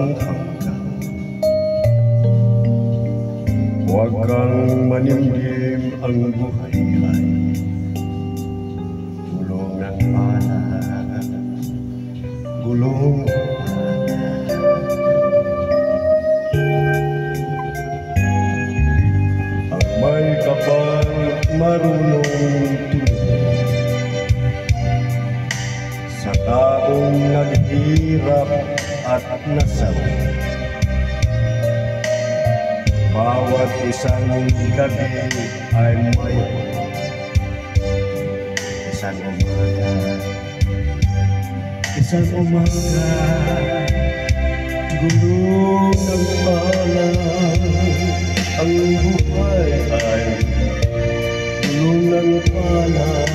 walang hanggan. Huwag kang manimdim, ang buhay ay gulong ng palad, gulong ng palad. Ang may kapal marunong tumingin sa taong naghihirap at nasawi. Bawat isang gabi ay may isang umaga, gulong ng palad. Ang buhay ay gulong ng palad.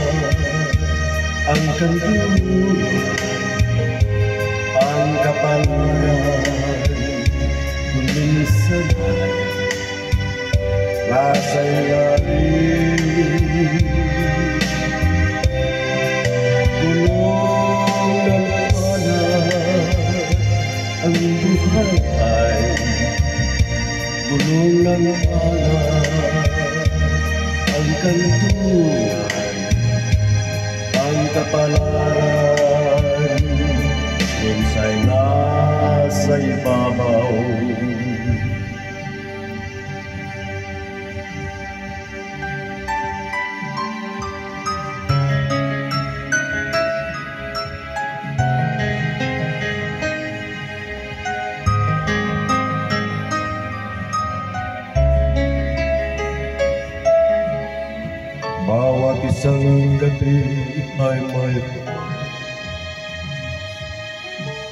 Ang kanluran, ang kapalaran, kung minsan ay nasa ilalim. Gulong ng palad, ang buhay ay gulong ng palad. Ang kanluran, ang kapalaran, minsa'y nasa ibabaw. Bawat isang gabi ay may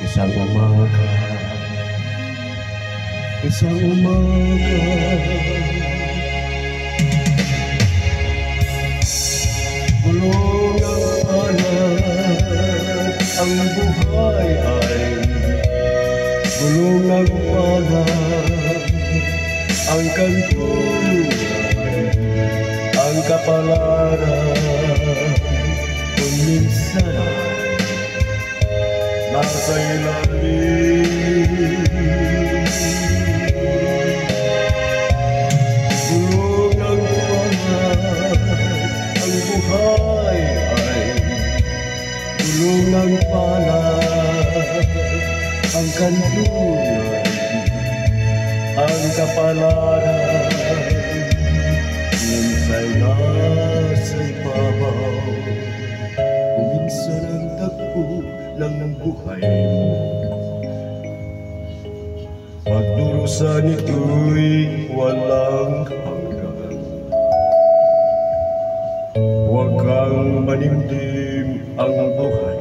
isang umaga, isang umaga. Gulong ng palad, ang buhay ay gulong ng palad. Ang kanluran, ang kapalaran, kung minsan nasa ilalim. Gulong ng palad, ang buhay ay gulong ng palad. Ang kanluran, ang kapalaran, minsa'y nasa ibabaw. Kung minsan ang takbo lang ng buhay mo, pagdurusan ito'y walang hanggan. Huwag kang manimdim, ang buhay